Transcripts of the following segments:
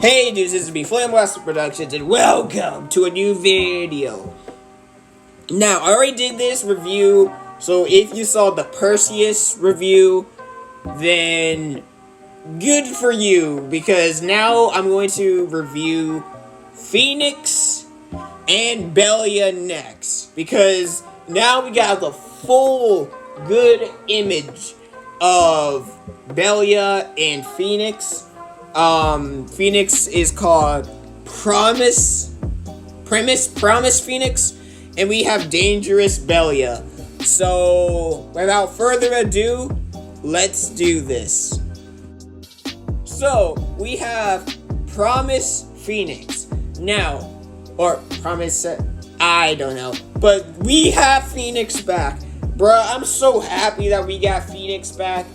Hey dudes, this is me, Flame Blaster Productions, and welcome to a new video. Now, I already did this review, so if you saw the Perseus review, then good for you, because now I'm going to review Phoenix and Belia next, because now we got the full good image of Belia and Phoenix. Phoenix is called Promise Phoenix, and we have Dangerous Belia. So, without further ado, let's do this. So, we have Promise Phoenix. Now, or Promise, I don't know. But we have Phoenix back. Bruh, I'm so happy that we got Phoenix back,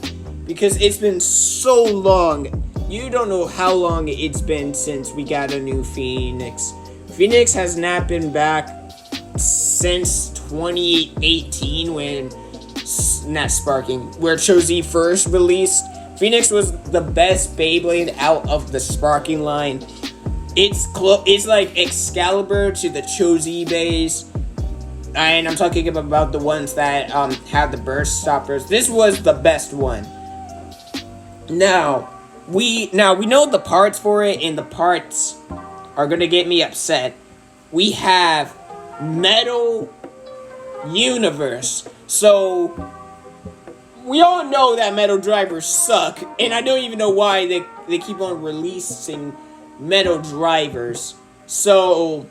because it's been so long. You don't know how long it's been since we got a new Phoenix. Phoenix has not been back since 2018 when, not Sparking, where Cho-Z first released. Phoenix was the best Beyblade out of the Sparking line. It's like Excalibur to the Cho-Z base. And I'm talking about the ones that have the burst stoppers. This was the best one. Now we know the parts for it, and the parts are gonna get me upset. We have Metal Universe. So we all know that metal drivers suck, and I don't even know why they keep on releasing metal drivers. So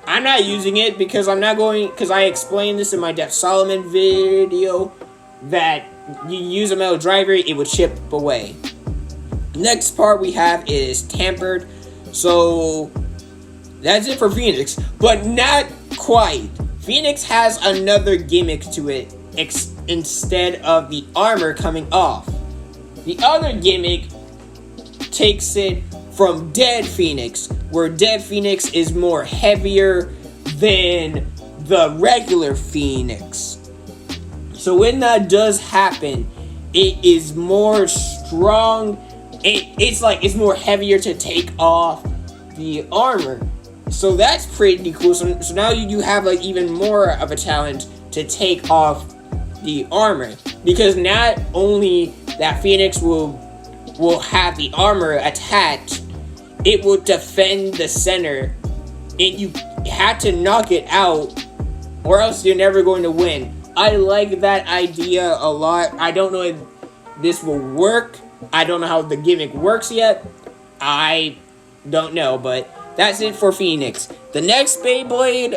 I'm not using it because I explained this in my Def Solomon video that you use a metal driver, it would chip away. Next part we have is Tampered. So that's it for Phoenix, but not quite. Phoenix has another gimmick to it instead of the armor coming off. The other gimmick takes it from Dead Phoenix, where Dead Phoenix is more heavier than the regular Phoenix. So when that does happen, it is more strong. It's more heavier to take off the armor. So that's pretty cool. So now you have like even more of a challenge to take off the armor, because not only that Phoenix will have the armor attached, it will defend the center, and you have to knock it out or else you're never going to win. I like that idea a lot. I don't know if this will work. I don't know how the gimmick works yet. I don't know, but that's it for Phoenix. The next Beyblade,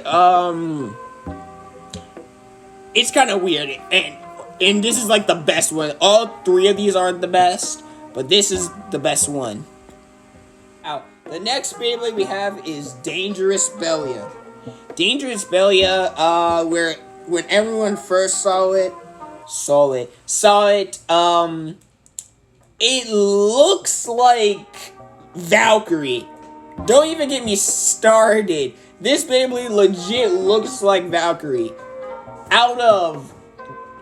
it's kind of weird, and this is like the best one. All three of these are the best, but this is the best one. Now, the next Beyblade we have is Dangerous Belia. Dangerous Belia, where when everyone first saw it, it looks like Valkyrie. Don't even get me started. This Beyblade legit looks like Valkyrie. Out of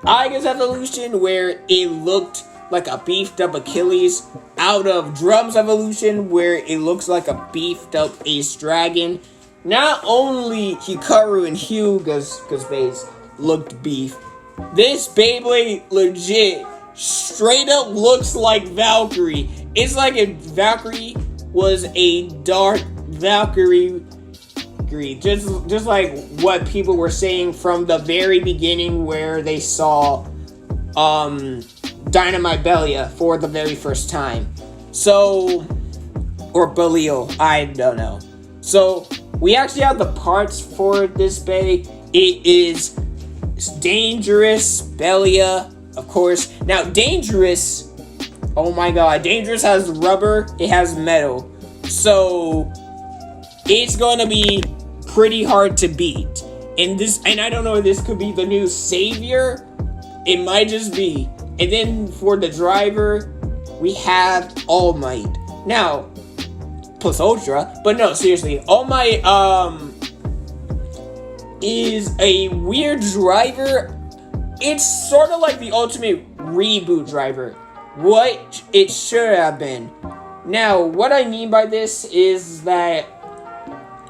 Aiga's Evolution, where it looked like a beefed up Achilles. Out of Drum's Evolution, where it looks like a beefed up Ace Dragon. Not only Hikaru and Hyuga's base looked beef, this Beyblade legit straight up looks like Valkyrie. It's like if Valkyrie was a dark Valkyrie, just like what people were saying from the very beginning, where they saw Dynamite Belia for the very first time. So, or Belial, I don't know. So we actually have the parts for this Bay. It is Dangerous Belia, of course. Now, Dangerous, oh my god, Dangerous has rubber, it has metal. So it's gonna be pretty hard to beat. And I don't know if this could be the new savior. It might just be. And then for the driver, we have All Might. Now, plus Ultra, but no, seriously, All Might is a weird driver. It's sort of like the ultimate reboot driver. What it should have been. Now, what I mean by this is that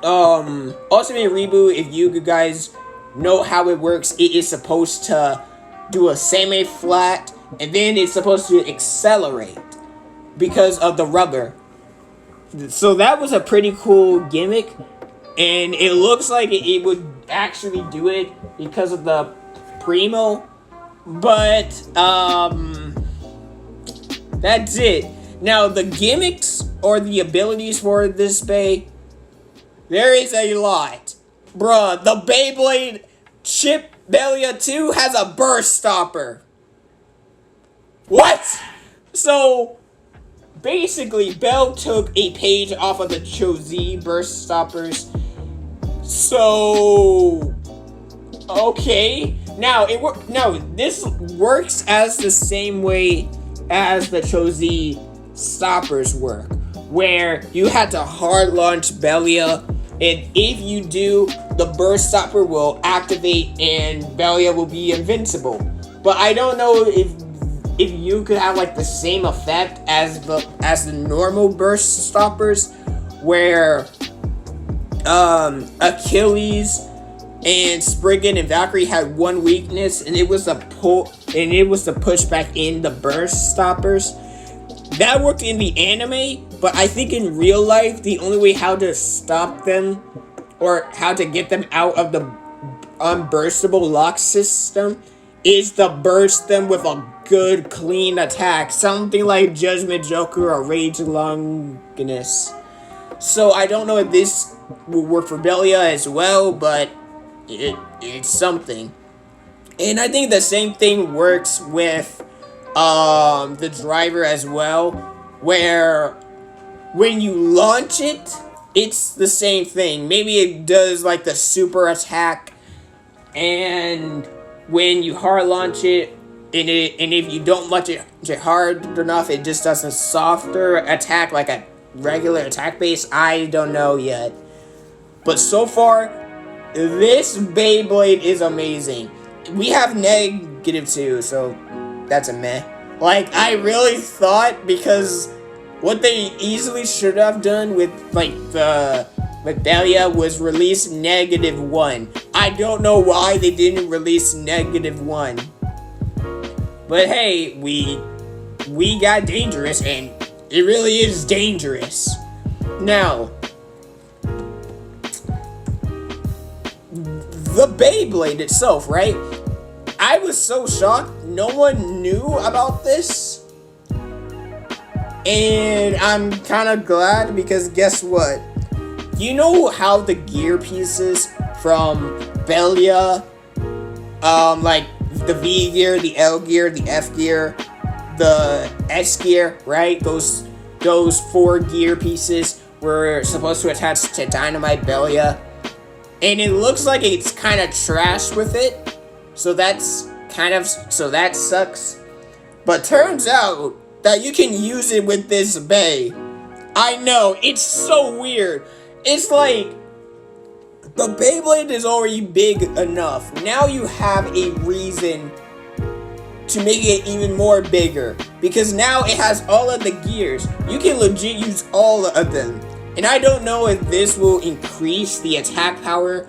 Ultimate Reboot, if you guys know how it works, it is supposed to do a semi-flat, and then it's supposed to accelerate because of the rubber. So that was a pretty cool gimmick, and it looks like it would actually do it because of the Primo, but that's it. Now, the gimmicks or the abilities for this Bay, there is a lot. Bruh, the Beyblade Chip Belia 2 has a burst stopper. What? So, basically, Bell took a page off of the Cho-Z burst stoppers. So, okay. Now, this works as the same way as the Cho-Z stoppers work, where you had to hard launch Belia, and if you do, the burst stopper will activate and Belia will be invincible. But I don't know if you could have like the same effect as the normal burst stoppers, where Achilles and Spriggan and Valkyrie had one weakness, and it was to push back in the burst stoppers. That worked in the anime, but I think in real life, the only way how to stop them or how to get them out of the unburstable lock system is to burst them with a good, clean attack. Something like Judgment Joker or Rage Longinus. So I don't know if this will work for Belia as well, but it's something. And I think the same thing works with the driver as well, where when you launch it, it's the same thing. Maybe it does like the super attack, and when you hard launch it, and if you don't launch it hard enough, it just does a softer attack, like a regular attack base. I don't know yet, but so far, this Beyblade is amazing. We have -2, so that's a meh. Like, I really thought, because what they easily should have done with Belia was release -1. I don't know why they didn't release -1. But hey, we got dangerous, and it really is dangerous. Now, the Beyblade itself, right? I was so shocked no one knew about this. And I'm kind of glad, because guess what? You know how the gear pieces from Belia, like the V gear, the L gear, the F gear, the S gear, right? Those 4 gear pieces were supposed to attach to Dynamite Belia. And it looks like it's kind of trash with it. So that sucks. But turns out that you can use it with this Bay. I know, it's so weird. It's like, the Beyblade is already big enough. Now you have a reason to make it even more bigger, because now it has all of the gears. You can legit use all of them. And I don't know if this will increase the attack power,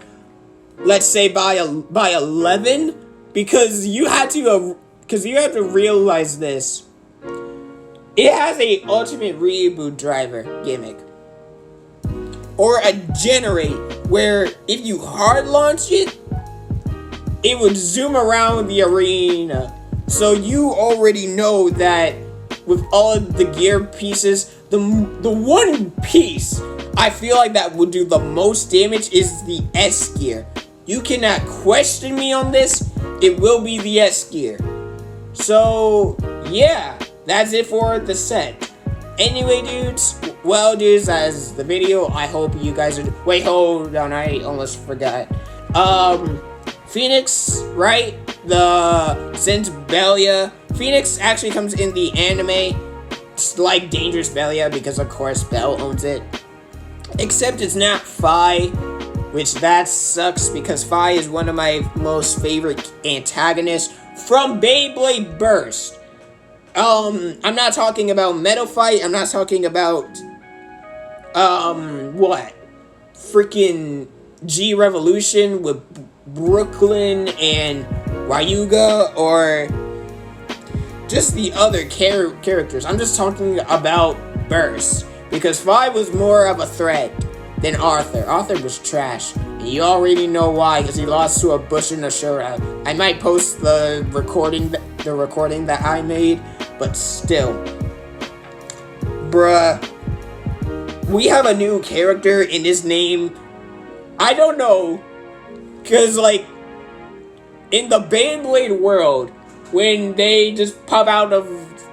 let's say by 11, because you have to realize this. It has a Ultimate Reboot driver gimmick, or a generate, where if you hard launch it, it would zoom around the arena. So you already know that with all of the gear pieces, the one piece I feel like that would do the most damage is the S gear. You cannot question me on this. It will be the S gear. So yeah, that's it for the set. Anyway, dudes, that's the video. I hope you guys are... Wait, hold on, I almost forgot. Phoenix, right? Since Belia, Phoenix actually comes in the anime. It's like Dangerous Belia, because of course Bell owns it. Except it's not Phi, which that sucks, because Phi is one of my most favorite antagonists from Beyblade Burst. I'm not talking about Metal Fight. I'm not talking about what? Freaking G Revolution with Brooklyn and Ryuga, or just the other characters. I'm just talking about Burst, because 5 was more of a threat than Arthur. Arthur was trash, and you already know why, because he lost to a Bush in a shootout. I might post the recording that I made, but still, bruh, we have a new character, and his name, I don't know, because like in the Beyblade world, when they just pop out of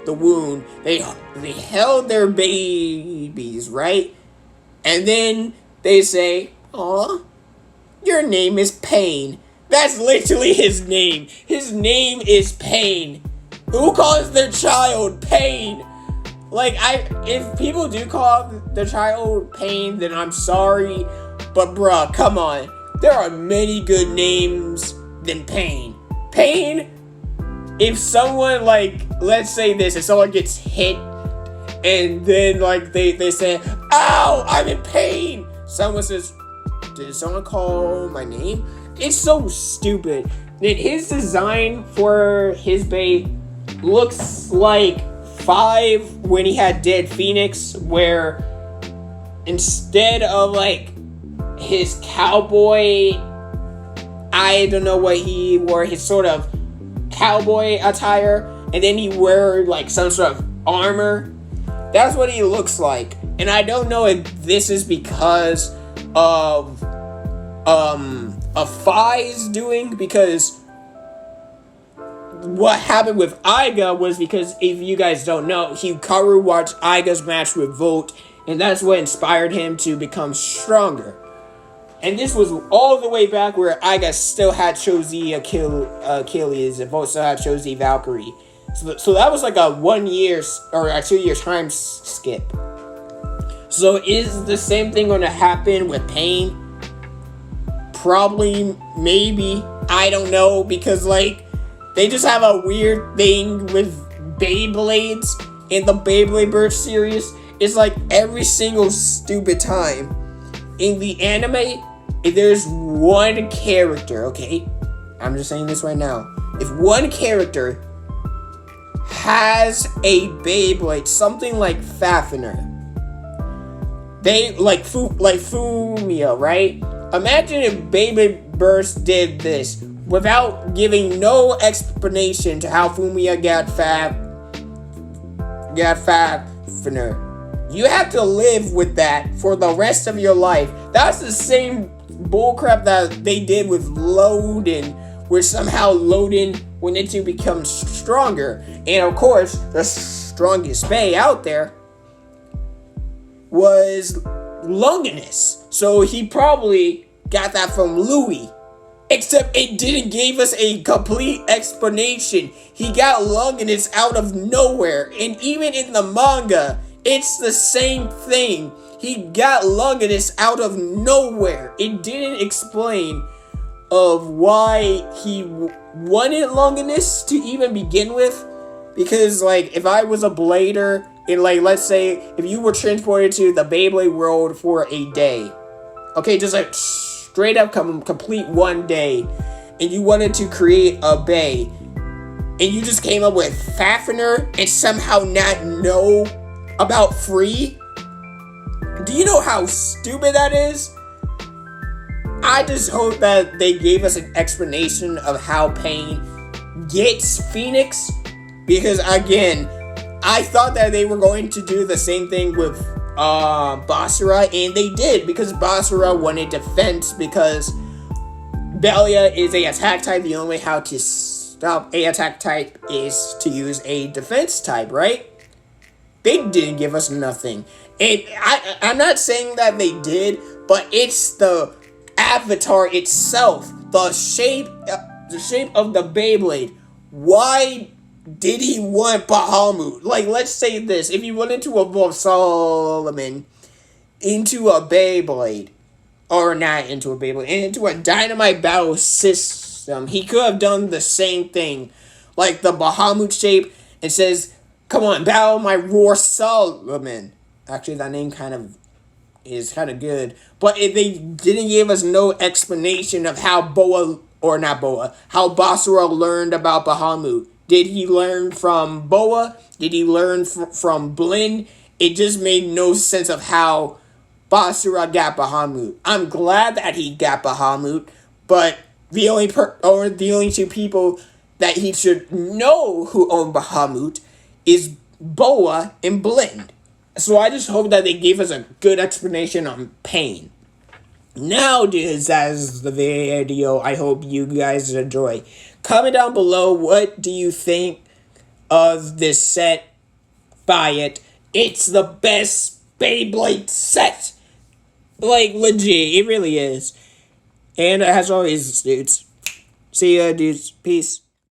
the wound, they held their babies, right? And then they say, "Aw, your name is Pain." That's literally his name. His name is Pain. Who calls their child Pain? Like, if people do call their child Pain, then I'm sorry. But bruh, come on. There are many good names than Pain. Pain, if someone, like, let's say this, if someone gets hit, and then, like, they say, "Ow, I'm in pain." Someone says, "Did someone call my name?" It's so stupid. Then his design for his Bay looks like 5 when he had Dead Phoenix, where instead of, like, his cowboy, I don't know what he wore, his sort of cowboy attire, and then he wore, like, some sort of armor. That's what he looks like. And I don't know if this is because of Phi's doing, because what happened with Iga was because, if you guys don't know, Hikaru watched Iga's match with Volt, and that's what inspired him to become stronger. And this was all the way back where Iga still had Chozi Achilles, and Volt still had Chozi Valkyrie. So that was like a 1 year or a 2 year time skip. So is the same thing going to happen with Pain? Probably, maybe. I don't know, because like they just have a weird thing with Beyblades in the Beyblade Burst series. It's like every single stupid time in the anime, if there's one character, okay? I'm just saying this right now. If one character has a Beyblade, something like Fafnir, they like Fumia, right? Imagine if Beyblade Burst did this without giving no explanation to how Fumia got Fafnir. You have to live with that for the rest of your life. That's the same bullcrap that they did with Loden, where somehow Loden wanted to become stronger. And of course, the strongest Bay out there was Longinus. So he probably got that from Louis. Except it didn't give us a complete explanation. He got Longinus out of nowhere. And even in the manga, it's the same thing. He got Longinus out of nowhere. It didn't explain of why he wanted Longinus to even begin with. Because, like, if I was a blader, and, like, let's say, if you were transported to the Beyblade world for a day. Okay, just, like, straight up complete 1 day. And you wanted to create a Bay. And you just came up with Fafnir and somehow not know about Free? Do you know how stupid that is? I just hope that they gave us an explanation of how Pain gets Phoenix, because again, I thought that they were going to do the same thing with Basara, and they did, because Basara wanted defense, because Belia is a attack type. The only way how to stop a attack type is to use a defense type, right? They didn't give us nothing. And I'm not saying that they did, but it's the avatar itself, the shape of the Beyblade. Why did he want Bahamut? Like, let's say this. If he wanted to evolve Solomon into a Beyblade, or not into a Beyblade, into a Dynamite Battle System, he could have done the same thing. Like the Bahamut shape, it says Come on, battle my Roar Solomon. Actually, that name is kind of good, but they didn't give us no explanation of how how Basara learned about Bahamut. Did he learn from Boa? Did he learn from Blinn? It just made no sense of how Basara got Bahamut. I'm glad that he got Bahamut, but the only two people that he should know who own Bahamut is Boa and Blinn. So I just hope that they gave us a good explanation on Pain. Now, dudes, that's the video. I hope you guys enjoy. Comment down below, what do you think of this set? Buy it. It's the best Beyblade set. Like, legit, it really is. And as always, dudes, see ya, dudes. Peace.